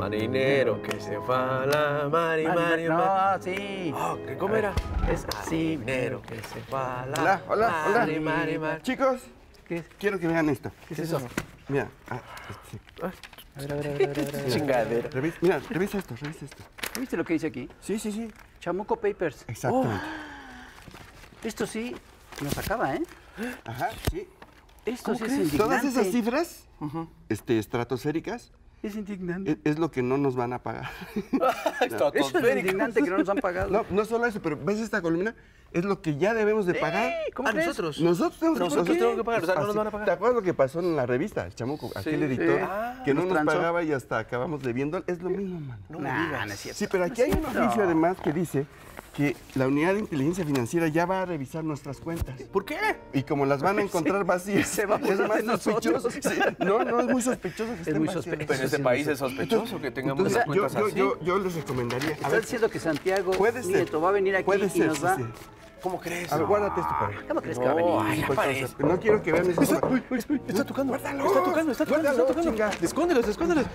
Marinero que se fue a la mar y mar y mar. No, sí. Oh, ¿cómo era? Es así. Marinero que se fue a la Hola, hola, mar y hola. mar y mar. Chicos, ¿Qué quiero que vean esto. es eso? Mira, A ver. Chingadera. revisa esto, revisa esto. ¿Viste lo que dice aquí? Sí, sí, sí. Chamuco Papers. Exactamente. Esto sí nos acaba, ¿eh? Ajá, sí. Esto sí es Todas indignante. esas cifras estratosféricas Es indignante. es lo que no nos van a pagar. Eso es indignante que no nos han pagado. No, no solo eso, pero ¿ves esta columna? Es lo que ya debemos de pagar. ¿Cómo ¿A crees? nosotros? Nosotros tenemos Pero nosotros tenemos que pagar, o sea, no nos Así, van a pagar. ¿Te acuerdas lo que pasó en la revista, el Chamuco? Aquel editor que no nos nos transó. pagaba y hasta acabamos debiendo. Es lo mismo, mano. No me Nah, digas. no es cierto. Sí, pero aquí hay un oficio además que dice que la unidad de inteligencia financiera ya va a revisar nuestras cuentas. ¿Por qué? Y como las van a encontrar vacías, se va a es más burlar de sospechoso. nosotros. Sí. No, es muy sospechoso que estén muy vacías. sospechoso. Pero en este país es sospechoso que tengamos las Entonces, cuentas así. yo les recomendaría. A Está ver, diciendo que Santiago puede ser. Nieto va a venir aquí puede y ser, nos va... sí. ¿Cómo crees? A ver, guárdate esto para ¿Cómo crees que va a venir? Ay, aparece. No quiero que vean eso. Está tocando. Guárdalo. Está tocando, está tocando, está Guárdalo, tocando. chinga. Escóndelos, escóndelos.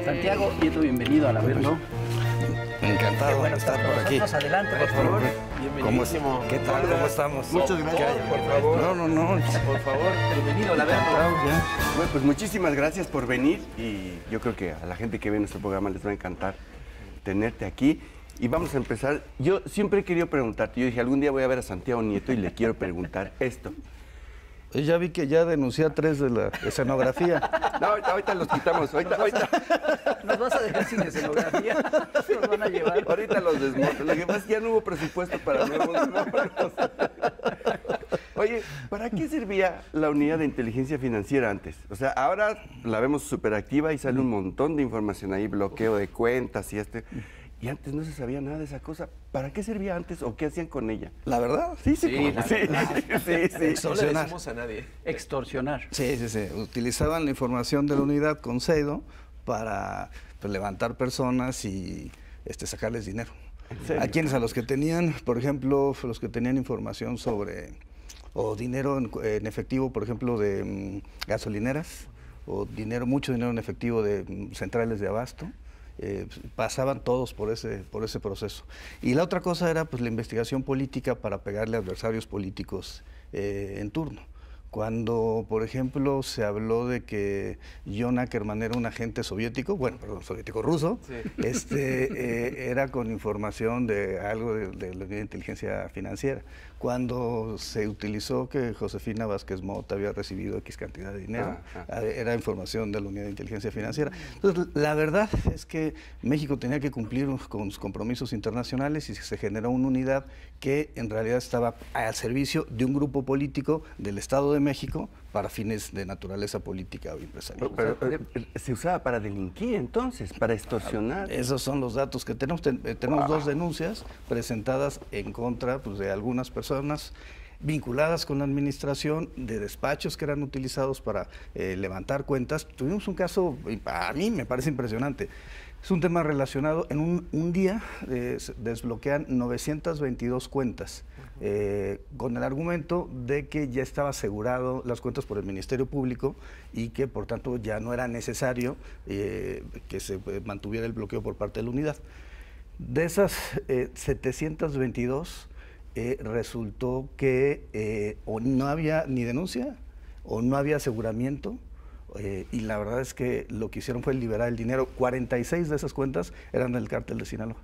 Santiago Nieto, bienvenido al Averno. Encantado de estar por aquí. Adelante, por favor. Bienvenidísimo. ¿Qué tal? ¿Cómo estamos? Muchas gracias. Por favor. No. Por favor, bienvenido al Averno. Bueno, pues muchísimas gracias por venir y yo creo que a la gente que ve nuestro programa les va a encantar tenerte aquí. Y vamos a empezar. Yo siempre he querido preguntarte, yo dije, algún día voy a ver a Santiago Nieto y le quiero preguntar esto. Ya vi que ya denuncié a 3 de la escenografía. No, ahorita los quitamos, ahorita Nos vas a dejar sin escenografía. Nos van a llevar. ahorita los desmonto. Lo que pasa es que ya no hubo presupuesto para nuevos monos. Oye, ¿para qué servía la unidad de inteligencia financiera antes? O sea, ahora la vemos súper activa y sale un montón de información ahí, bloqueo de cuentas y Y antes no se sabía nada de esa cosa. ¿Para qué servía antes o qué hacían con ella? ¿La verdad? Sí. Sí. No le Extorsionar. decimos a nadie. Extorsionar. Sí. Utilizaban la información de la unidad con CEIDO para levantar personas y sacarles dinero. ¿En serio? ¿A quiénes? A los que tenían, por ejemplo, los que tenían información sobre, o dinero en efectivo, por ejemplo, de gasolineras, o mucho dinero en efectivo de centrales de abasto. Pasaban todos por ese proceso. Y la otra cosa era pues la investigación política para pegarle a adversarios políticos en turno. Cuando, por ejemplo, se habló de que John Ackerman era un agente soviético, soviético-ruso, sí. Era con información de algo de la unidad de inteligencia financiera. Cuando se utilizó que Josefina Vázquez Mota había recibido X cantidad de dinero, era información de la unidad de inteligencia financiera. Entonces, la verdad es que México tenía que cumplir con sus compromisos internacionales y se generó una unidad que en realidad estaba al servicio de un grupo político del Estado de México para fines de naturaleza política o empresarial. Pero, se usaba para delinquir entonces, para extorsionar. Esos son los datos que tenemos. Tenemos 2 denuncias presentadas en contra de algunas personas vinculadas con la administración, de despachos que eran utilizados para levantar cuentas. Tuvimos un caso, a mí me parece impresionante. Es un tema relacionado, en un día desbloquean 922 cuentas, con el argumento de que ya estaba asegurado las cuentas por el Ministerio Público y que por tanto ya no era necesario que se mantuviera el bloqueo por parte de la unidad. De esas 722 resultó que o no había ni denuncia o no había aseguramiento. Y la verdad es que lo que hicieron fue liberar el dinero. 46 de esas cuentas eran del cártel de Sinaloa.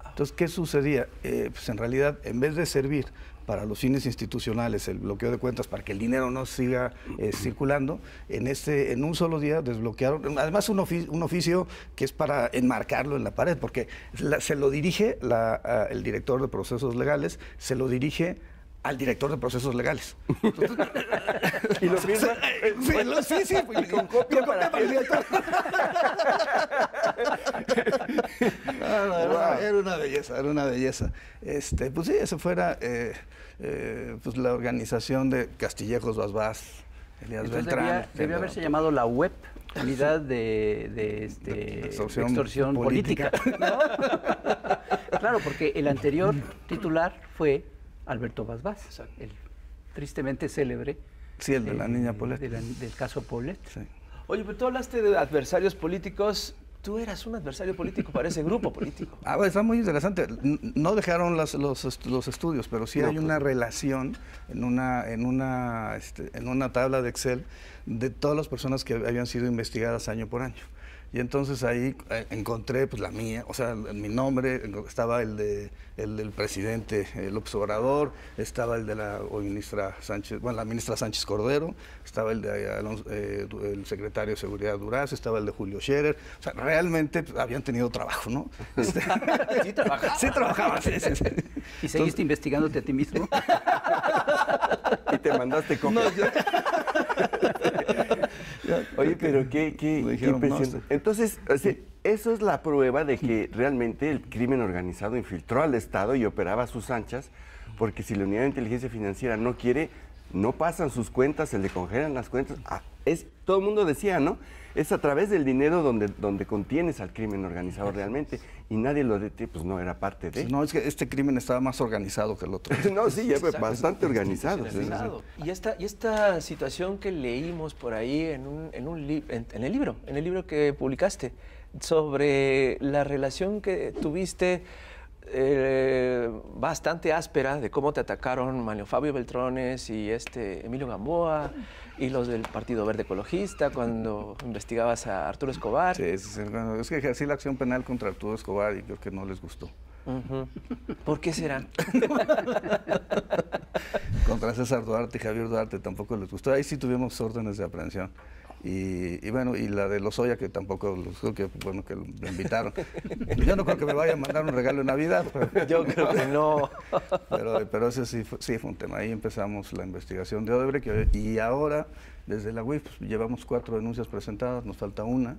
Entonces, ¿qué sucedía? Pues en realidad, en vez de servir para los fines institucionales, el bloqueo de cuentas, para que el dinero no siga circulando, en un solo día desbloquearon, además un oficio que es para enmarcarlo en la pared, porque se lo dirige el director de procesos legales, se lo dirige al director de procesos legales. Y lo firma. Sí, con copia para el director. Era una belleza. Pues sí, eso fuera pues la organización de Castillejos Basbás, Elías Beltrán. Debió haberse llamado la web. Unidad de extorsión política. ¿No? Claro, porque el anterior titular fue Alberto Basbás, el tristemente célebre. Sí, el de la niña Paulette. Del caso Paulette. Sí. Oye, pero tú hablaste de adversarios políticos. Tú eras un adversario político para ese grupo político. Bueno, está muy interesante. No dejaron los estudios, pero sí hay una relación en una tabla de Excel de todas las personas que habían sido investigadas año por año. Y entonces ahí encontré pues la mía, o sea, mi nombre, estaba el del presidente López Obrador, estaba el de la ministra Sánchez, bueno, la ministra Sánchez Cordero, estaba el de el secretario de Seguridad Duraz, estaba el de Julio Scherer. O sea, realmente pues, habían tenido trabajo, ¿no? ¿Sí trabajaba? Sí trabajaba, sí. ¿Y seguiste investigándote a ti mismo? Y te mandaste copia. No, Oye, pero qué dijeron, impresión. Entonces, o sea, eso es la prueba de que realmente el crimen organizado infiltró al Estado y operaba a sus anchas, porque si la Unidad de Inteligencia Financiera no quiere, no pasan sus cuentas, se le congelan las cuentas. Todo el mundo decía, ¿no? Es a través del dinero donde contienes al crimen organizado realmente, y nadie lo detiene, pues no era parte de. No, es que este crimen estaba más organizado que el otro. No, sí, ya fue bastante organizado. Y esta situación que leímos por ahí en el libro que publicaste, sobre la relación que tuviste bastante áspera de cómo te atacaron Manlio Fabio Beltrones y Emilio Gamboa y los del Partido Verde Ecologista cuando investigabas a Arturo Escobar. Sí, bueno, es que ejercí la acción penal contra Arturo Escobar y creo que no les gustó. ¿Por qué será? Contra César Duarte y Javier Duarte tampoco les gustó. Ahí sí tuvimos órdenes de aprehensión. Y bueno, y la de Lozoya, que tampoco que bueno que lo invitaron. Yo no creo que me vaya a mandar un regalo de Navidad. Yo creo que no. Pero ese sí fue un tema. Ahí empezamos la investigación de Odebrecht y ahora, desde la UIF, pues, llevamos 4 denuncias presentadas, nos falta una.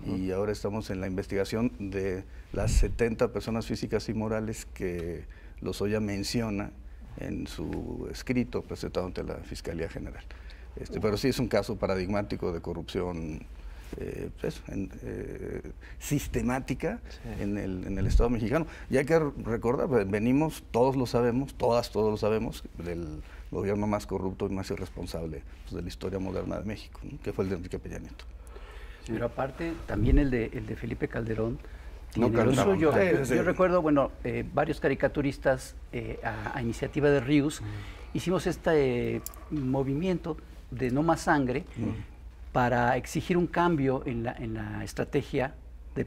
Y ahora estamos en la investigación de las 70 personas físicas y morales que Lozoya menciona en su escrito presentado ante la Fiscalía General. Pero sí es un caso paradigmático de corrupción sistemática en el Estado mexicano. Y hay que recordar, venimos, todos lo sabemos, todos lo sabemos, del gobierno más corrupto y más irresponsable pues, de la historia moderna de México, ¿no? Que fue el de Enrique Peña Nieto. Pero aparte, también el de Felipe Calderón tiene No, lo suyo. sí. Yo recuerdo, bueno, varios caricaturistas a iniciativa de Rius hicimos este movimiento de No Más Sangre para exigir un cambio en la estrategia del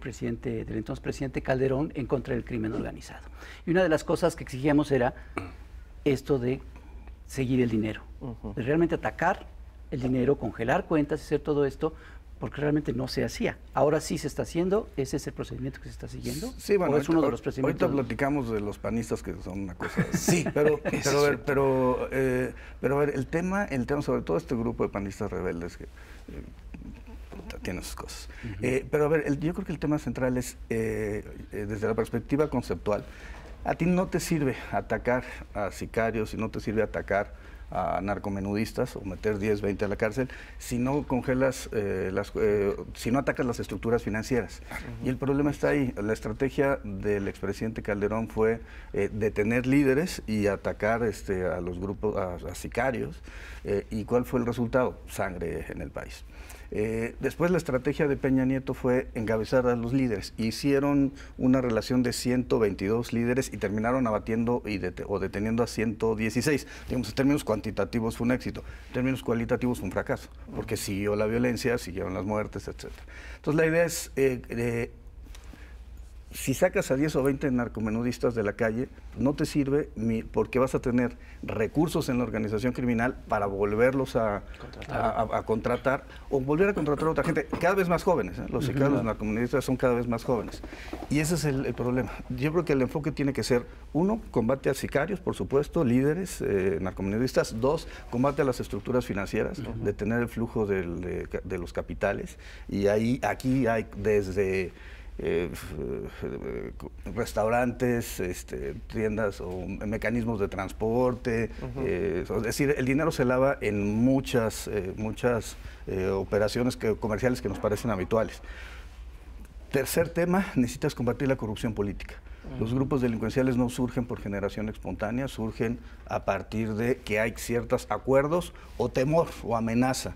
entonces presidente Calderón en contra del crimen organizado. Y una de las cosas que exigíamos era esto de seguir el dinero, de realmente atacar el dinero, congelar cuentas, hacer todo esto, porque realmente no se hacía. Ahora sí se está haciendo, ese es el procedimiento que se está siguiendo. Sí, bueno, ¿O es uno de los procedimientos? Ahorita platicamos de los panistas que son una cosa. Sí, pero a ver, el tema sobre todo este grupo de panistas rebeldes que tiene sus cosas. Pero a ver, yo creo que el tema central es desde la perspectiva conceptual. A ti no te sirve atacar a sicarios y no te sirve atacar a narcomenudistas o meter 10, 20 a la cárcel si no congelas, si no atacas las estructuras financieras. Y el problema está ahí. La estrategia del expresidente Calderón fue detener líderes y atacar a los grupos, a sicarios. ¿Y cuál fue el resultado? Sangre en el país. Después la estrategia de Peña Nieto fue encabezar a los líderes. Hicieron una relación de 122 líderes y terminaron abatiendo o deteniendo a 116. Digamos, en términos cuantitativos fue un éxito, en términos cualitativos fue un fracaso, porque siguió la violencia, siguieron las muertes, etc. Entonces la idea es, si sacas a 10 o 20 narcomenudistas de la calle, no te sirve porque vas a tener recursos en la organización criminal para volverlos a contratar o volver a contratar a otra gente, cada vez más jóvenes. Los sicarios, los narcomenudistas son cada vez más jóvenes. Y ese es el problema. Yo creo que el enfoque tiene que ser, 1, combate a sicarios, por supuesto, líderes, narcomenudistas. 2, combate a las estructuras financieras, detener el flujo de los capitales. Y aquí hay desde restaurantes, tiendas o mecanismos de transporte, es decir, el dinero se lava en muchas operaciones comerciales que nos parecen habituales. Tercer tema, necesitas combatir la corrupción política. Los grupos delincuenciales no surgen por generación espontánea, surgen a partir de que hay ciertos acuerdos o temor o amenaza,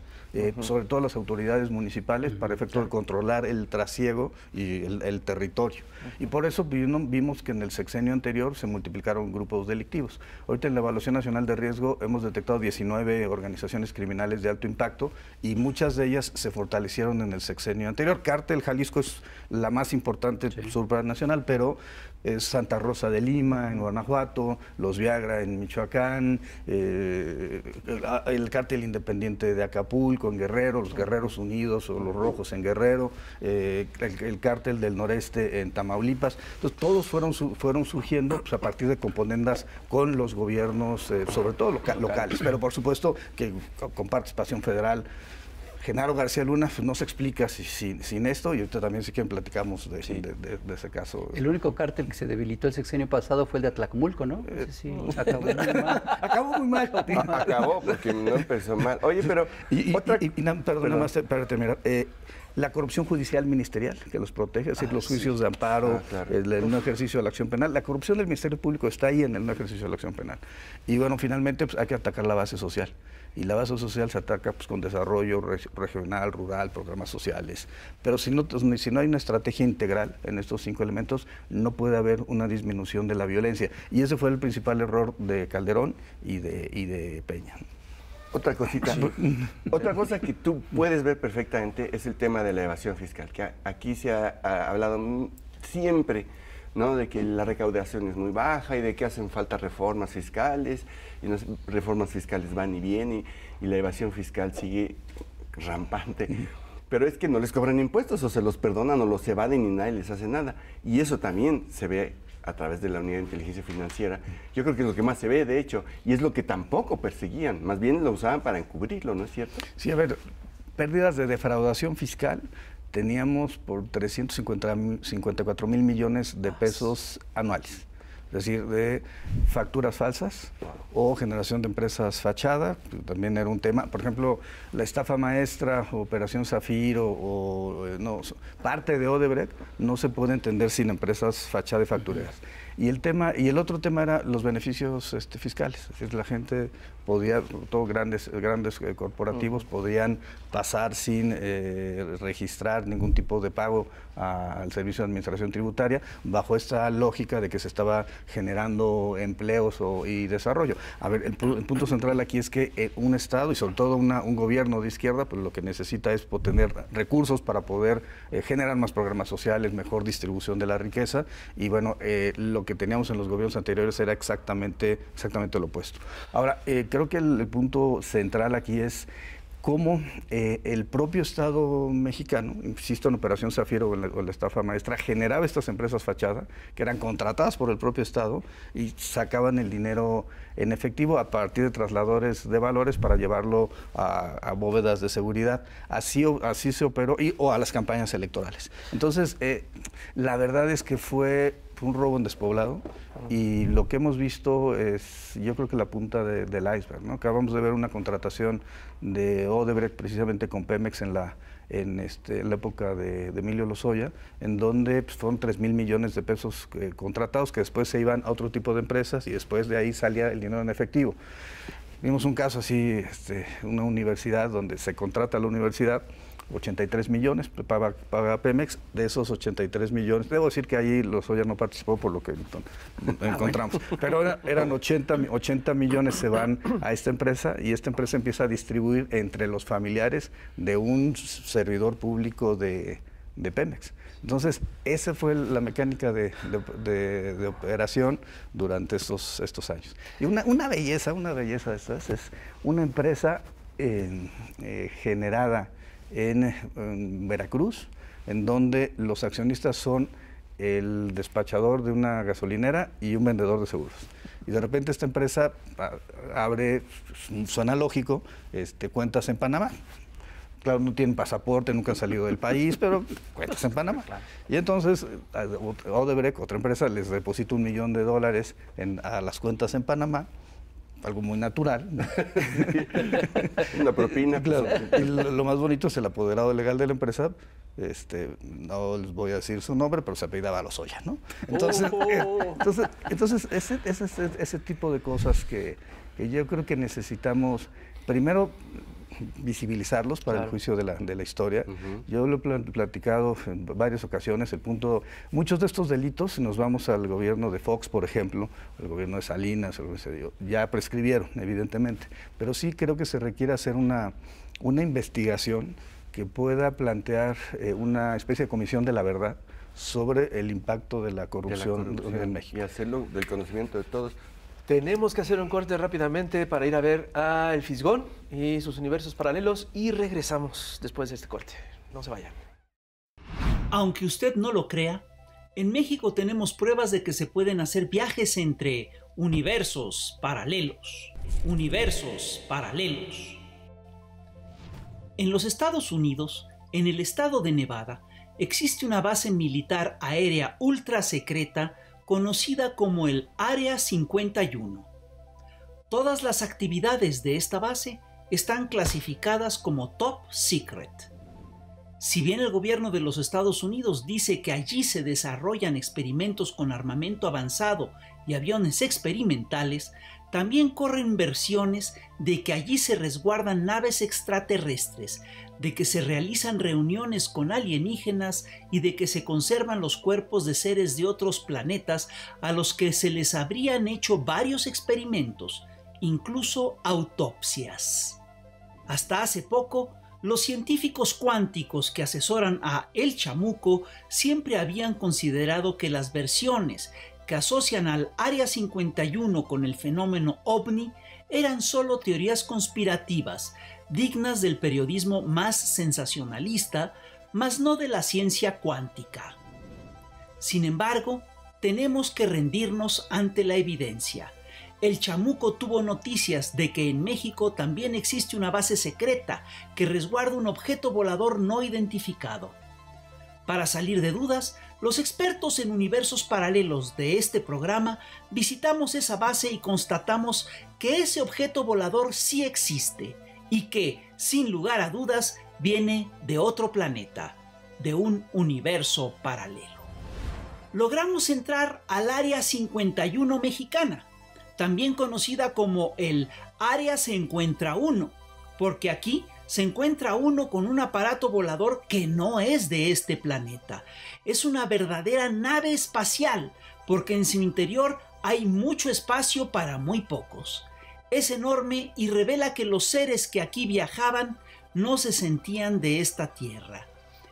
sobre todo las autoridades municipales, para efecto de controlar el trasiego y el territorio. Y por eso vimos que en el sexenio anterior se multiplicaron grupos delictivos. Ahorita en la Evaluación Nacional de Riesgo hemos detectado 19 organizaciones criminales de alto impacto y muchas de ellas se fortalecieron en el sexenio anterior. Cártel Jalisco es la más importante supranacional, pero es Santa Rosa de Lima, en Guanajuato, Los Viagra en Michoacán, el Cártel Independiente de Acapulco en Guerrero, los Guerreros Unidos o los Rojos en Guerrero, el Cártel del Noreste en Tamaulipas. Entonces todos fueron surgiendo pues, a partir de componendas con los gobiernos, sobre todo locales, pero por supuesto que con participación federal. Genaro García Luna pues, no se explica sin esto, y ahorita también sí que platicamos de ese caso. El único cártel que se debilitó el sexenio pasado fue el de Atlacomulco, ¿no? Sí, acabó muy mal. Acabó muy mal. Acabó porque no empezó mal. Oye, pero... Perdón, nada más para terminar. La corrupción judicial ministerial, que los protege, es decir, los juicios de amparo, claro. el no ejercicio de la acción penal. La corrupción del Ministerio Público está ahí en el no ejercicio de la acción penal. Y bueno, finalmente pues, hay que atacar la base social. Y la base social se ataca pues, con desarrollo regional, rural, programas sociales. Pero si no hay una estrategia integral en estos 5 elementos, no puede haber una disminución de la violencia. Y ese fue el principal error de Calderón y de Peña. Otra cosita, otra cosa que tú puedes ver perfectamente es el tema de la evasión fiscal, que aquí se ha hablado siempre, ¿no?, de que la recaudación es muy baja y de que hacen falta reformas fiscales, y las reformas fiscales van y vienen, y la evasión fiscal sigue rampante. Pero es que no les cobran impuestos, o se los perdonan, o los evaden y nadie les hace nada. Y eso también se ve a través de la Unidad de Inteligencia Financiera. Yo creo que es lo que más se ve, de hecho, y es lo que tampoco perseguían, más bien lo usaban para encubrirlo, ¿no es cierto? Sí, a ver, pérdidas de defraudación fiscal teníamos por 354 mil millones de pesos anuales. Es decir, de facturas falsas o generación de empresas fachada, también era un tema. Por ejemplo, la estafa maestra, Operación Zafiro o parte de Odebrecht no se puede entender sin empresas fachada y factureras. Y el otro tema era los beneficios fiscales. Es decir, la gente podía, todos grandes corporativos podían pasar sin registrar ningún tipo de pago al Servicio de Administración Tributaria, bajo esta lógica de que se estaba generando empleos y desarrollo. A ver, el punto central aquí es que un Estado y sobre todo un gobierno de izquierda, pues lo que necesita es tener recursos para poder generar más programas sociales, mejor distribución de la riqueza, y bueno, lo que teníamos en los gobiernos anteriores era exactamente lo opuesto. Ahora, creo que el punto central aquí es cómo el propio Estado mexicano, insisto en Operación Zafiro o en la estafa maestra, generaba estas empresas fachada que eran contratadas por el propio Estado y sacaban el dinero en efectivo a partir de trasladadores de valores para llevarlo a bóvedas de seguridad. Así se operó, o a las campañas electorales. Entonces, la verdad es que fue un robo en despoblado, y lo que hemos visto es, yo creo que la punta del iceberg, ¿no? Acabamos de ver una contratación de Odebrecht precisamente con Pemex en la época de Emilio Lozoya, en donde pues, fueron 3,000 millones de pesos contratados que después se iban a otro tipo de empresas y después de ahí salía el dinero en efectivo. Vimos un caso así, una universidad donde se contrata a la universidad, 83 millones, paga Pemex. De esos 83 millones, debo decir que allí Lozoya no participó por lo que encontramos, pero eran 80 millones se van a esta empresa, y esta empresa empieza a distribuir entre los familiares de un servidor público de Pemex. Entonces, esa fue la mecánica de operación durante estos años. Y una belleza de estas es una empresa generada en Veracruz, en donde los accionistas son el despachador de una gasolinera y un vendedor de seguros. Y de repente esta empresa abre, suena lógico, cuentas en Panamá. Claro, no tienen pasaporte, nunca han salido del país, pero cuentas en Panamá. Claro. Y entonces Odebrecht, otra empresa, les deposita $1 millón a las cuentas en Panamá. algo muy natural. Una propina. Claro. Y lo más bonito es el apoderado legal de la empresa. No les voy a decir su nombre, pero se apellidaba Lozoya, ¿no? Entonces ese tipo de cosas que yo creo que necesitamos, primero, visibilizarlos para el juicio de la historia. Yo lo he platicado en varias ocasiones, muchos de estos delitos, si nos vamos al gobierno de Fox, por ejemplo, el gobierno de Salinas, ya prescribieron, evidentemente, pero sí creo que se requiere hacer una investigación que pueda plantear una especie de comisión de la verdad sobre el impacto de la corrupción en México. Y hacerlo del conocimiento de todos. Tenemos que hacer un corte rápidamente para ir a ver a El Fisgón y sus universos paralelos y regresamos después de este corte. No se vayan. Aunque usted no lo crea, en México tenemos pruebas de que se pueden hacer viajes entre universos paralelos. Universos paralelos. En los Estados Unidos, en el estado de Nevada, existe una base militar aérea ultra secreta conocida como el Área 51. Todas las actividades de esta base están clasificadas como Top Secret. Si bien el gobierno de los Estados Unidos dice que allí se desarrollan experimentos con armamento avanzado y aviones experimentales, también corren versiones de que allí se resguardan naves extraterrestres, de que se realizan reuniones con alienígenas y de que se conservan los cuerpos de seres de otros planetas a los que se les habrían hecho varios experimentos, incluso autopsias. Hasta hace poco, los científicos cuánticos que asesoran a El Chamuco siempre habían considerado que las versiones que asocian al Área 51 con el fenómeno OVNI eran solo teorías conspirativas, dignas del periodismo más sensacionalista, mas no de la ciencia cuántica. Sin embargo, tenemos que rendirnos ante la evidencia. El Chamuco tuvo noticias de que en México también existe una base secreta que resguarda un objeto volador no identificado. Para salir de dudas, los expertos en universos paralelos de este programa visitamos esa base y constatamos que ese objeto volador sí existe y que, sin lugar a dudas, viene de otro planeta, de un universo paralelo. Logramos entrar al Área 51 mexicana, también conocida como el Área se encuentra uno, porque aquí se encuentra uno con un aparato volador que no es de este planeta. Es una verdadera nave espacial, porque en su interior hay mucho espacio para muy pocos. Es enorme y revela que los seres que aquí viajaban no se sentían de esta tierra.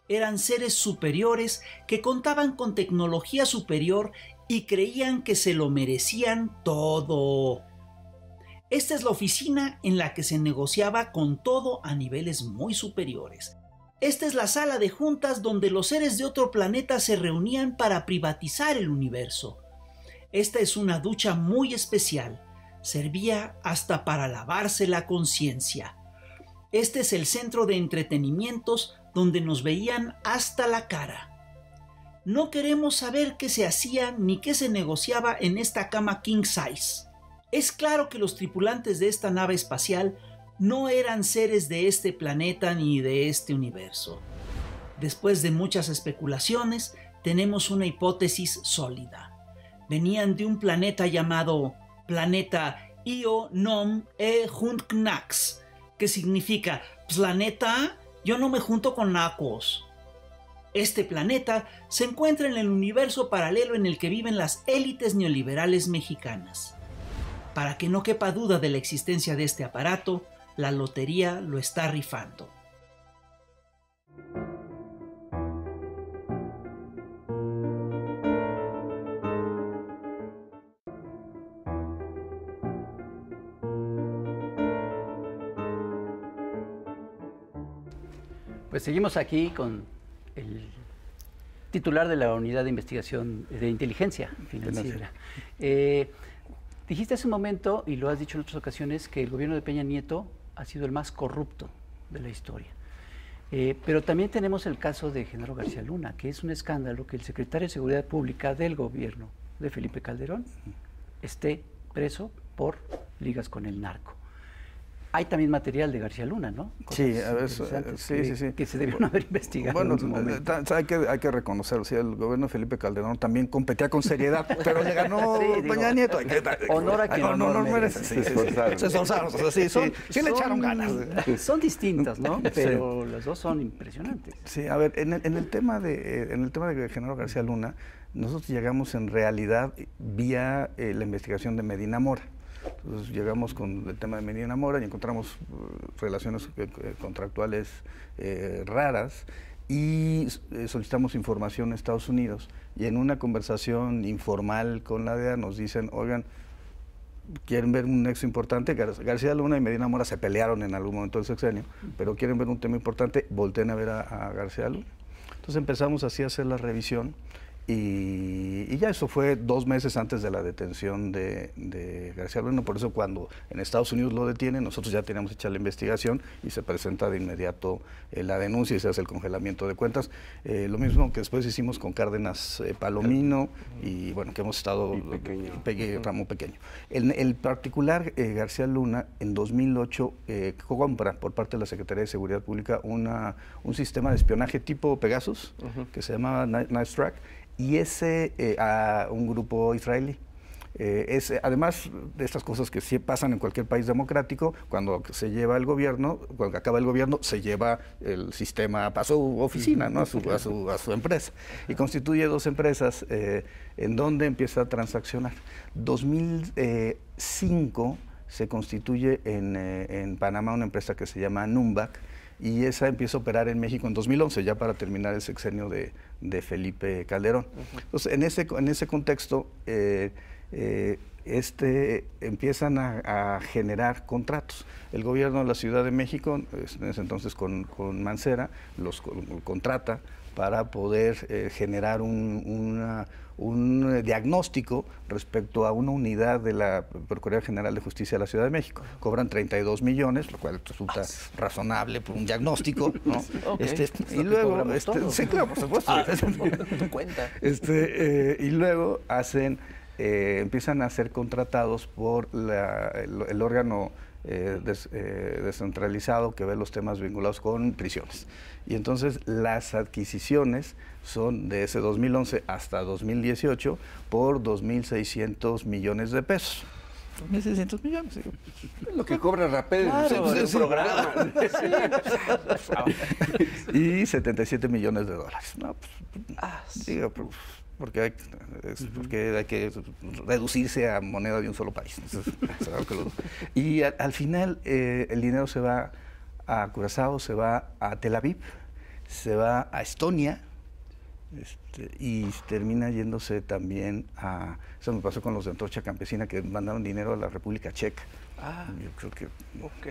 Eran seres superiores que contaban con tecnología superior y creían que se lo merecían todo. Esta es la oficina en la que se negociaba con todo a niveles muy superiores. Esta es la sala de juntas donde los seres de otro planeta se reunían para privatizar el universo. Esta es una ducha muy especial. Servía hasta para lavarse la conciencia. Este es el centro de entretenimientos donde nos veían hasta la cara. No queremos saber qué se hacía ni qué se negociaba en esta cama king size. Es claro que los tripulantes de esta nave espacial no eran seres de este planeta ni de este universo. Después de muchas especulaciones, tenemos una hipótesis sólida. Venían de un planeta llamado Planeta Io Nom E Junknax, que significa planeta, yo no me junto con nacos. Este planeta se encuentra en el universo paralelo en el que viven las élites neoliberales mexicanas. Para que no quepa duda de la existencia de este aparato, la lotería lo está rifando. Pues seguimos aquí con el titular de la Unidad de Investigación de Inteligencia Financiera. Dijiste hace un momento, y lo has dicho en otras ocasiones, que el gobierno de Peña Nieto ha sido el más corrupto de la historia. Pero también tenemos el caso de Genaro García Luna, que es un escándalo que el secretario de Seguridad Pública del gobierno de Felipe Calderón esté preso por ligas con el narco. Hay también material de García Luna, ¿no? Cosas Sí, a veces, interesantes sí. que se debieron haber investigado Bueno, en su momento. hay que reconocerlo, sí, el gobierno de Felipe Calderón también competía con seriedad, pero le ganó Sí, digo, Peña Nieto. honor a quien honor merece. merece. Se esforzaron, o sea, sí le echaron ganas. Son distintas, ¿no? Pero las dos son impresionantes. Sí, a ver, en el tema de Genaro García Luna, nosotros llegamos en realidad vía la investigación de Medina Mora. Entonces llegamos con el tema de Medina Mora y encontramos relaciones contractuales raras y solicitamos información en Estados Unidos. Y en una conversación informal con la DEA nos dicen, oigan, quieren ver un nexo importante. García Luna y Medina Mora se pelearon en algún momento del sexenio, pero quieren ver un tema importante, volteen a ver a García Luna. Entonces empezamos así a hacer la revisión. Y ya eso fue 2 meses antes de la detención de García Luna, por eso cuando en Estados Unidos lo detienen, nosotros ya teníamos hecha la investigación y se presenta de inmediato la denuncia y se hace el congelamiento de cuentas. Lo mismo que después hicimos con Cárdenas Palomino y bueno, que hemos estado Ramo Pequeño. El particular García Luna en 2008 compra por parte de la Secretaría de Seguridad Pública un sistema de espionaje tipo Pegasus, que se llamaba Nice Track, y ese a un grupo israelí. Además de estas cosas que sí pasan en cualquier país democrático, cuando se lleva el gobierno, cuando acaba el gobierno, se lleva el sistema a su oficina, ¿no? a su empresa, y constituye 2 empresas en donde empieza a transaccionar. 2005 se constituye en Panamá una empresa que se llama Numbac, y esa empieza a operar en México en 2011, ya para terminar el sexenio de Felipe Calderón. Entonces, en ese contexto, empiezan a generar contratos. El gobierno de la Ciudad de México, en ese entonces con Mancera, los contrata para poder generar un diagnóstico respecto a una unidad de la Procuraduría General de Justicia de la Ciudad de México. Cobran 32 millones, lo cual resulta razonable por un diagnóstico, ¿no? Y luego, sí, claro, por supuesto. Cuenta. Y luego empiezan a ser contratados por el órgano descentralizado que ve los temas vinculados con prisiones. Y entonces las adquisiciones son de ese 2011 hasta 2018 por 2.600 millones de pesos. 2.600 millones. Sí. Lo que cobra Rapel en un programa. Y 77 millones de dólares. No, digo, porque hay que reducirse a moneda de un solo país. Y al final el dinero se va a Curazao, se va a Tel Aviv, se va a Estonia, y termina yéndose también eso me pasó con los de Antorcha Campesina, que mandaron dinero a la República Checa. Yo creo que... Ok,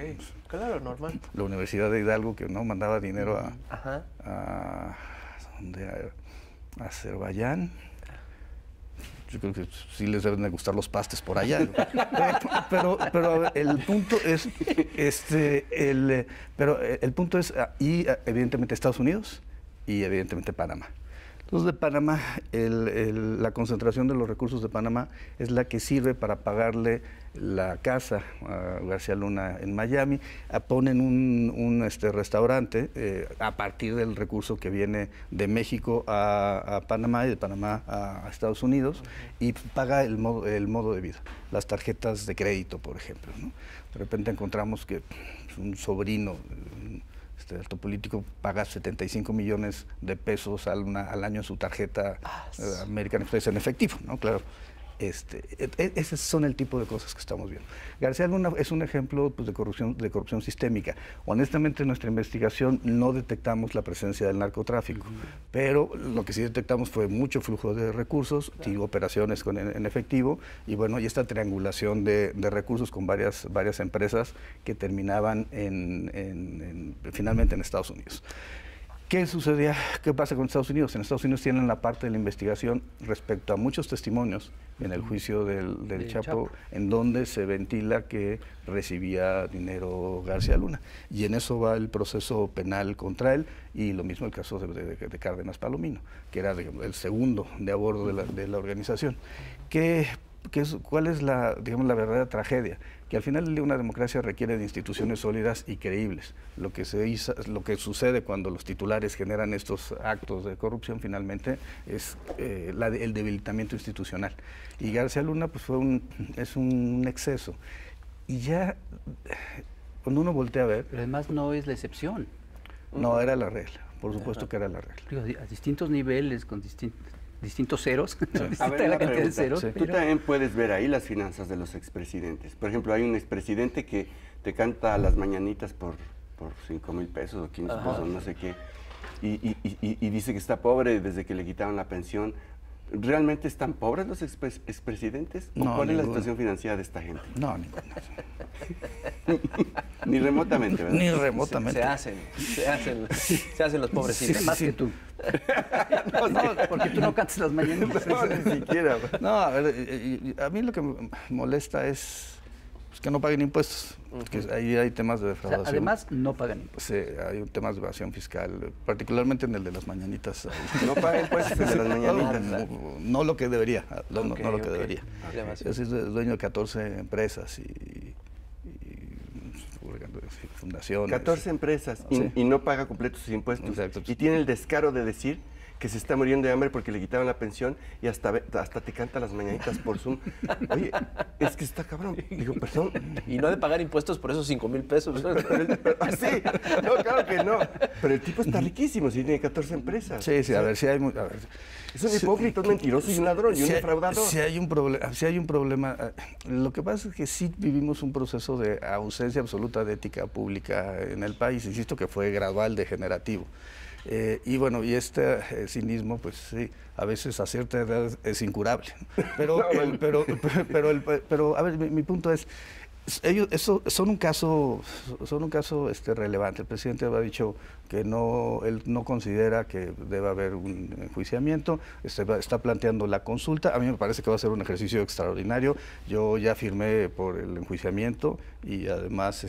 claro, normal. La Universidad de Hidalgo, que no mandaba dinero a Azerbaiyán. Yo creo que sí les deben de gustar los pastes por allá. Pero a ver, el punto es, y evidentemente Estados Unidos y evidentemente Panamá. Entonces, de Panamá, la concentración de los recursos de Panamá es la que sirve para pagarle la casa a García Luna en Miami. Ponen un restaurante a partir del recurso que viene de México a Panamá y de Panamá a Estados Unidos, y paga el modo de vida, las tarjetas de crédito, por ejemplo, ¿no? De repente encontramos que un sobrino alto político paga 75 millones de pesos al año en su tarjeta American Express en efectivo, ¿no? Claro. Esos son el tipo de cosas que estamos viendo. García Luna es un ejemplo, pues, de corrupción sistémica. Honestamente, en nuestra investigación no detectamos la presencia del narcotráfico, pero lo que sí detectamos fue mucho flujo de recursos, operaciones en efectivo, y bueno, y esta triangulación de recursos con varias empresas que terminaban finalmente en Estados Unidos. ¿Qué sucedía? ¿Qué pasa con Estados Unidos? En Estados Unidos tienen la parte de la investigación respecto a muchos testimonios en el juicio del Chapo, en donde se ventila que recibía dinero García Luna. Y en eso va el proceso penal contra él, y lo mismo el caso de Cárdenas Palomino, que era el segundo de a bordo de la organización. ¿Qué ¿cuál es digamos, la verdadera tragedia? Que al final una democracia requiere de instituciones sólidas y creíbles. Lo que sucede cuando los titulares generan estos actos de corrupción finalmente es el debilitamiento institucional. Y García Luna pues es un exceso. Y ya, cuando uno voltea a ver... Pero además no es la excepción. No, era la regla. Por supuesto que era la regla. Digo, a distintos niveles, con distintos ceros, A ver, la una cantidad de pregunta. ceros. Tú pero- también puedes ver ahí las finanzas de los expresidentes. Por ejemplo, hay un expresidente que te canta las mañanitas por 5,000 pesos o 15 pesos, no sé qué, y dice que está pobre desde que le quitaron la pensión. ¿Realmente están pobres los expresidentes? ¿O No, cuál es la ninguno. situación financiera de esta gente? No, ninguna. Ni remotamente, ¿verdad? Ni remotamente. Se hacen los pobrecitos. Más que tú. No, porque tú no cantas las mañanitas. No, ni siquiera. No, a ver, a mí lo que me molesta es que no paguen impuestos. Que ahí hay temas de O sea, defraudación. además, no pagan impuestos. Sí, hay temas de evasión fiscal, particularmente en el de las mañanitas. No paga impuestos de las mañanitas. No lo que debería, no lo que Ok. debería. La evasión. Yo soy dueño de 14 empresas y fundaciones. 14 empresas Sí. y no paga completos sus impuestos. Exacto. Y tiene el descaro de decir que se está muriendo de hambre porque le quitaron la pensión y hasta te canta las mañanitas por Zoom. Oye, es que está cabrón. Digo, perdón. Y no ha de pagar impuestos por esos 5,000 pesos. Sí, no, claro que no. Pero el tipo está riquísimo, si tiene 14 empresas. Sí, a ver, sí hay... A ver, Es un hipócrita, un mentiroso y un ladrón y un defraudador. Si hay un problema. Lo que pasa es que sí vivimos un proceso de ausencia absoluta de ética pública en el país. Insisto que fue gradual, degenerativo. Y bueno, y este cinismo, pues sí, a veces a cierta edad es incurable. Pero, pero a ver, mi punto es, ellos son un caso relevante. El presidente ha dicho que él no considera que deba haber un enjuiciamiento, está planteando la consulta. A mí me parece que va a ser un ejercicio extraordinario. Yo ya firmé por el enjuiciamiento y además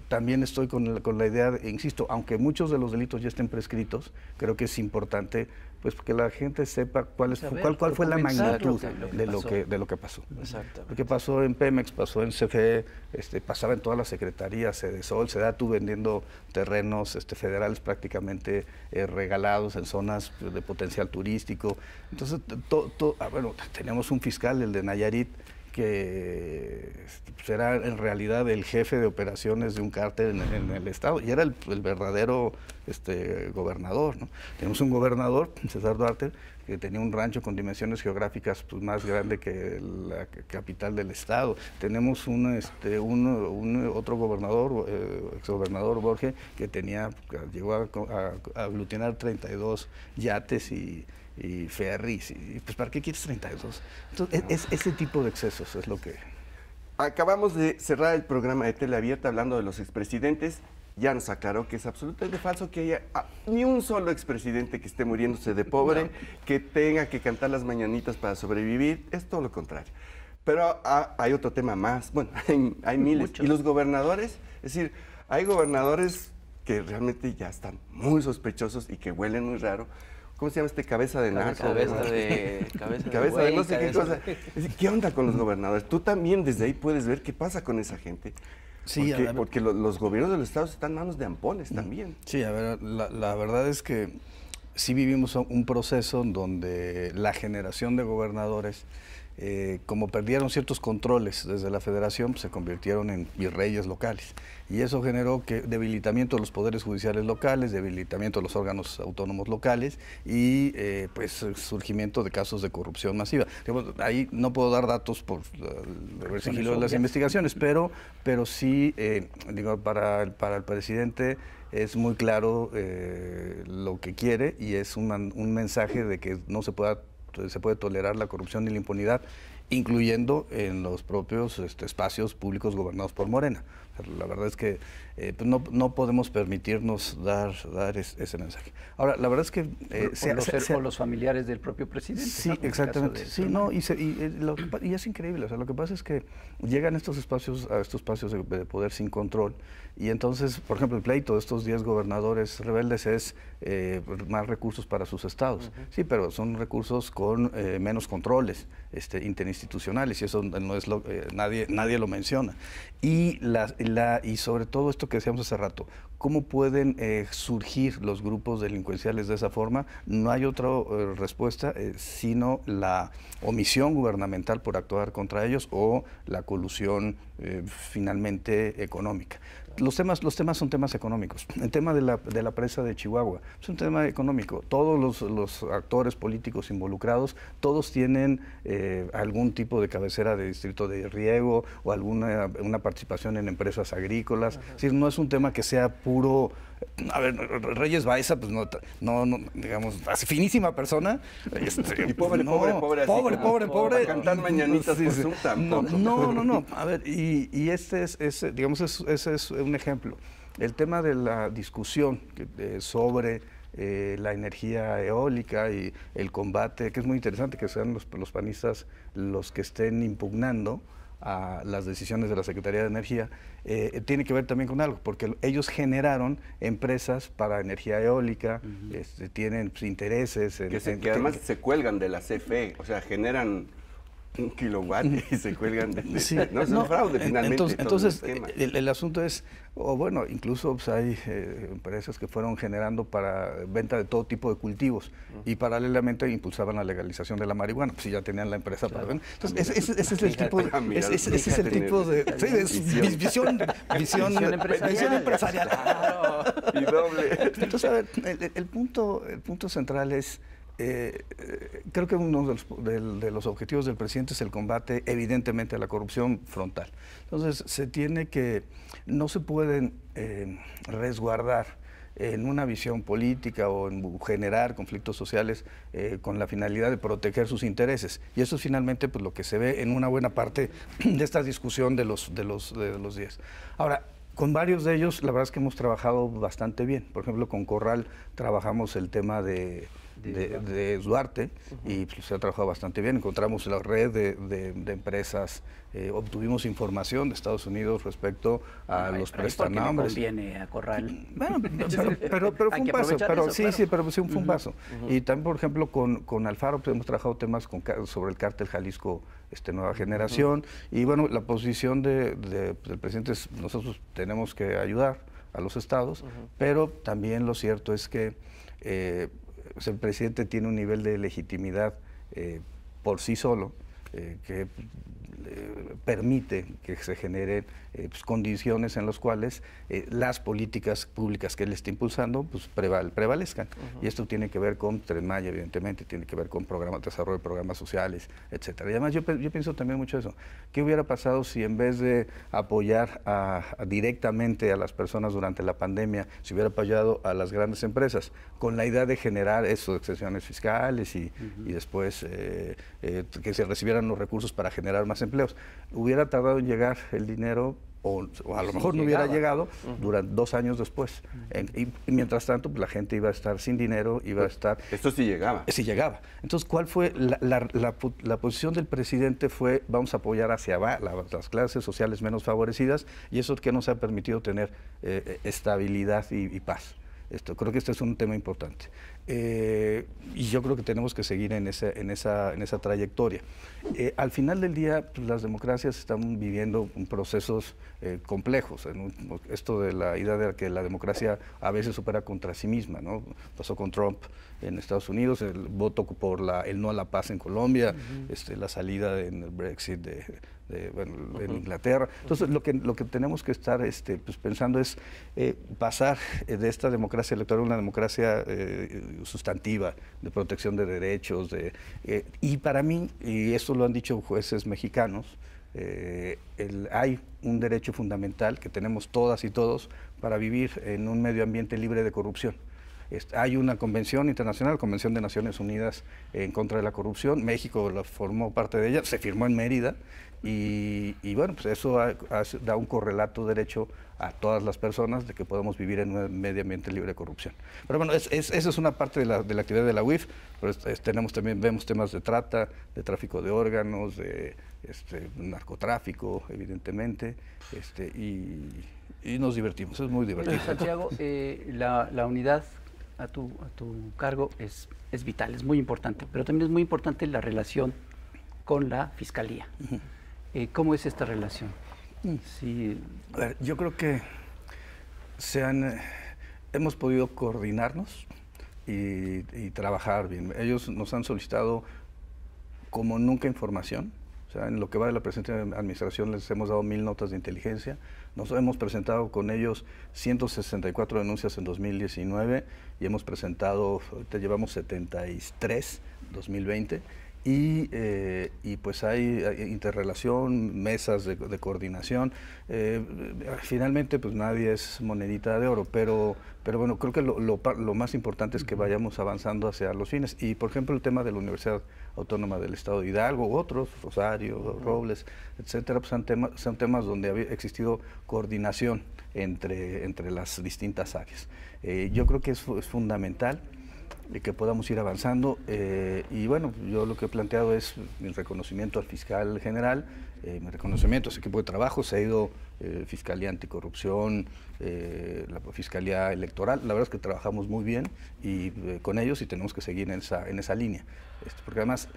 también estoy con la idea, insisto, aunque muchos de los delitos ya estén prescritos, creo que es importante pues que la gente sepa cuál fue la magnitud de lo que pasó. Exactamente. Porque pasó en Pemex, pasó en CFE, pasaba en todas las secretarías, Sedesol, Sedatu vendiendo terrenos federales prácticamente regalados en zonas de potencial turístico. Entonces, bueno, tenemos un fiscal, el de Nayarit, que será en realidad el jefe de operaciones de un cártel en el estado, y era el verdadero gobernador, ¿no? Tenemos un gobernador, César Duarte, que tenía un rancho con dimensiones geográficas pues, más grande que la capital del estado. Tenemos otro gobernador, exgobernador Borges, que llegó a aglutinar 32 yates y ferries, y pues ¿para qué quieres 32? Entonces, ese tipo de excesos es lo que... Acabamos de cerrar el programa de Tele Abierta hablando de los expresidentes. Ya nos aclaró que es absolutamente falso que haya ni un solo expresidente que esté muriéndose de pobre, que tenga que cantar las mañanitas para sobrevivir. Es todo lo contrario. Pero hay otro tema más. Bueno, hay miles. Muchos. Y los gobernadores, es decir, hay gobernadores que realmente ya están muy sospechosos y que huelen muy raro. ¿Cómo se llama cabeza de narco? Cabeza de No sé qué cosa. Es decir, ¿qué onda con los gobernadores? Tú también desde ahí puedes ver qué pasa con esa gente. Sí, porque los gobiernos de los estados están en manos de ampones también. Sí, a ver, la verdad es que sí vivimos un proceso donde la generación de gobernadores, como perdieron ciertos controles desde la federación, pues, se convirtieron en virreyes locales. Y eso generó debilitamiento de los poderes judiciales locales, debilitamiento de los órganos autónomos locales y pues surgimiento de casos de corrupción masiva. Digamos, ahí no puedo dar datos por el sigilo de las investigaciones, pero sí, para el presidente es muy claro lo que quiere y es un mensaje de que no se puede tolerar la corrupción y la impunidad, incluyendo en los propios espacios públicos gobernados por Morena. La verdad es que pues no podemos permitirnos dar ese mensaje. Ahora, la verdad es que... o los familiares del propio presidente. Sí, ¿no? exactamente. Sí, no, y es increíble. O sea, lo que pasa es que llegan a estos espacios de poder sin control, y entonces, por ejemplo, el pleito de estos 10 gobernadores rebeldes es más recursos para sus estados. Sí, pero son recursos con menos controles interinstitucionales, y eso no es nadie lo menciona. Y sobre todo esto que decíamos hace rato, ¿cómo pueden surgir los grupos delincuenciales de esa forma? No hay otra respuesta sino la omisión gubernamental por actuar contra ellos o la colusión finalmente económica. Los temas son temas económicos. El tema de la presa de Chihuahua es un tema económico. Todos los actores políticos involucrados, todos tienen algún tipo de cabecera de distrito de riego o una participación en empresas agrícolas. Es decir, no es un tema que sea puro... A ver, Reyes Baeza, pues no digamos, finísima persona. Y pobre. Pobre. Cantar mañanitas por Zoom tampoco. No. A ver, y ese es un ejemplo. El tema de la discusión sobre la energía eólica y el combate, que es muy interesante que sean los panistas los que estén impugnando a las decisiones de la Secretaría de Energía, tiene que ver también con algo, porque ellos generaron empresas para energía eólica, tienen intereses. Que además se cuelgan de la CFE, o sea, generan 1 kilowatt y se cuelgan de... Sí, no, es un fraude finalmente. Entonces el asunto es, bueno, incluso pues, hay empresas que fueron generando para venta de todo tipo de cultivos y paralelamente impulsaban la legalización de la marihuana, pues si ya tenían la empresa para vender. Entonces ese es el tipo de visión empresarial. Claro, y doble. Entonces, a ver, el punto central es... creo que uno de los objetivos del presidente es el combate, evidentemente, a la corrupción frontal. Entonces, no se pueden resguardar en una visión política o en generar conflictos sociales con la finalidad de proteger sus intereses. Y eso es finalmente pues, lo que se ve en una buena parte de esta discusión de los 10. Ahora, con varios de ellos, la verdad es que hemos trabajado bastante bien. Por ejemplo, con Corral trabajamos el tema de Duarte y pues, se ha trabajado bastante bien. Encontramos la red de empresas, obtuvimos información de Estados Unidos respecto a los prestanombres. ¿Por qué le conviene a Corral? Bueno, pero fue un paso. Pero sí fue un paso. Y también, por ejemplo, con Alfaro pues, hemos trabajado temas sobre el cártel Jalisco Nueva Generación. Y bueno, la posición del presidente es nosotros tenemos que ayudar a los estados, pero también lo cierto es que el presidente tiene un nivel de legitimidad por sí solo que permite que se generen condiciones en las cuales las políticas públicas que él está impulsando pues, prevalezcan. Y esto tiene que ver con Tren Maya, evidentemente, tiene que ver con desarrollo de programas sociales, etcétera. Y además yo pienso también mucho eso. ¿Qué hubiera pasado si en vez de apoyar directamente a las personas durante la pandemia, se hubiera apoyado a las grandes empresas con la idea de generar exenciones fiscales y después que se recibieran los recursos para generar más empleos? Hubiera tardado en llegar el dinero o a lo mejor no hubiera llegado durante 2 años después. Y mientras tanto, pues, la gente iba a estar sin dinero, iba a estar... Esto sí llegaba. Sí llegaba. Entonces, ¿cuál fue la posición del presidente? Fue, vamos a apoyar hacia las clases sociales menos favorecidas, y eso que nos ha permitido tener estabilidad y paz. Creo que este es un tema importante. Y yo creo que tenemos que seguir en esa trayectoria. Al final del día, pues, las democracias están viviendo procesos complejos. Esto de la idea de que la democracia a veces opera contra sí misma, ¿no? Pasó con Trump en Estados Unidos, el voto por el no a la paz en Colombia, la salida en el Brexit en Inglaterra. Entonces, lo que tenemos que estar pues, pensando es pasar de esta democracia electoral a una democracia sustantiva, de protección de derechos. Y para mí, y esto lo han dicho jueces mexicanos, hay un derecho fundamental que tenemos todas y todos para vivir en un medio ambiente libre de corrupción. Hay una convención internacional, Convención de Naciones Unidas en contra de la corrupción. México formó parte de ella, se firmó en Mérida. Y bueno, pues eso da un correlato derecho a todas las personas de que podamos vivir en un medio ambiente libre de corrupción. Pero bueno, esa es una parte de la actividad de la UIF, pero vemos temas de trata, de tráfico de órganos, de narcotráfico, evidentemente, y nos divertimos, es muy divertido. Santiago, la unidad a tu cargo es vital, es muy importante, pero también es muy importante la relación con la Fiscalía. ¿Cómo es esta relación? Sí. A ver, yo creo que hemos podido coordinarnos y trabajar bien. Ellos nos han solicitado como nunca información. O sea, en lo que va de la presente administración les hemos dado 1000 notas de inteligencia. Nos hemos presentado con ellos 164 denuncias en 2019 y hemos presentado, ahorita llevamos 73 2020. Y pues hay interrelación, mesas de coordinación. Finalmente, pues nadie es monedita de oro, pero bueno, creo que lo más importante es que vayamos avanzando hacia los fines. Y, por ejemplo, el tema de la Universidad Autónoma del Estado de Hidalgo, u otros, Rosario, Robles, etcétera, pues son temas donde ha existido coordinación entre las distintas áreas. Yo creo que es fundamental que podamos ir avanzando y bueno, yo lo que he planteado es mi reconocimiento al fiscal general, mi reconocimiento a ese equipo de trabajo. Se ha ido Fiscalía Anticorrupción, la Fiscalía Electoral. La verdad es que trabajamos muy bien y con ellos y tenemos que seguir en esa línea, porque además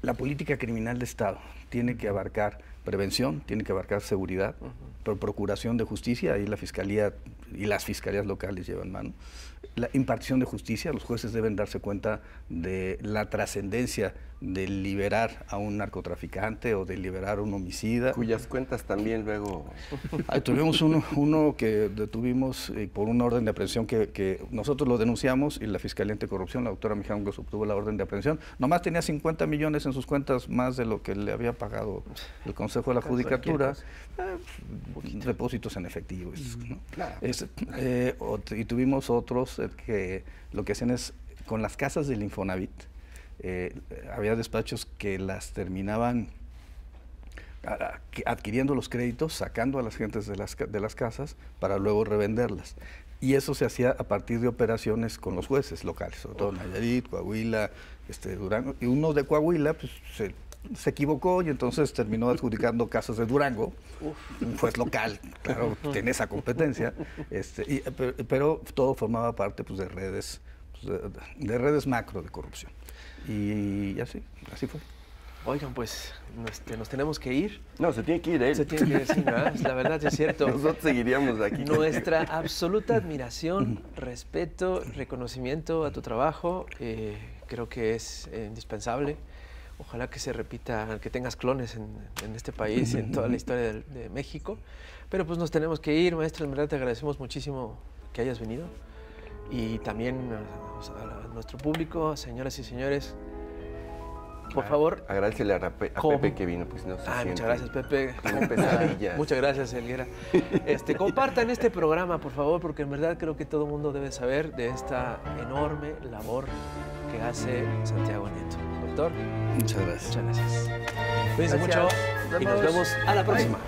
la política criminal de Estado tiene que abarcar prevención, tiene que abarcar seguridad, procuración de justicia, ahí la Fiscalía y las fiscalías locales llevan mano. La impartición de justicia, los jueces deben darse cuenta de la trascendencia de liberar a un narcotraficante o de liberar a un homicida. Cuyas cuentas también luego... Tuvimos uno que detuvimos por una orden de aprehensión que nosotros lo denunciamos y la Fiscalía Anticorrupción, la doctora Mijangos, obtuvo la orden de aprehensión. Nomás tenía 50 millones en sus cuentas, más de lo que le había pagado el Consejo de la Judicatura. Depósitos en efectivo. ¿No? Y tuvimos otros que lo que hacían es, con las casas del Infonavit, había despachos que las terminaban adquiriendo los créditos, sacando a las gentes de las casas para luego revenderlas. Y eso se hacía a partir de operaciones con los jueces locales, sobre todo Nayarit, Coahuila, Durango. Y uno de Coahuila pues, se equivocó y entonces terminó adjudicando casas de Durango, un juez local, claro, tiene esa competencia, pero todo formaba parte pues, de redes macro de corrupción. Y así fue. Oigan, pues nos tenemos que ir. No, se tiene que ir él. Se tiene que ir, sí, ¿no? La verdad es cierto. Nosotros seguiríamos aquí. Nuestra absoluta admiración, respeto, reconocimiento a tu trabajo, creo que es indispensable. Ojalá que se repita, que tengas clones en este país, en toda la historia de México. Pero pues nos tenemos que ir, maestro. En verdad te agradecemos muchísimo que hayas venido. Y también a nuestro público, señoras y señores, por favor. Agradecele a Pepe que vino, pues no se siente. Muchas gracias, Pepe. Como pesadillas. Muchas gracias, Elguera. Compartan este programa, por favor, porque en verdad creo que todo el mundo debe saber de esta enorme labor que hace Santiago Nieto. Doctor, muchas gracias. Muchas gracias. Cuídense mucho y nos vemos a la próxima.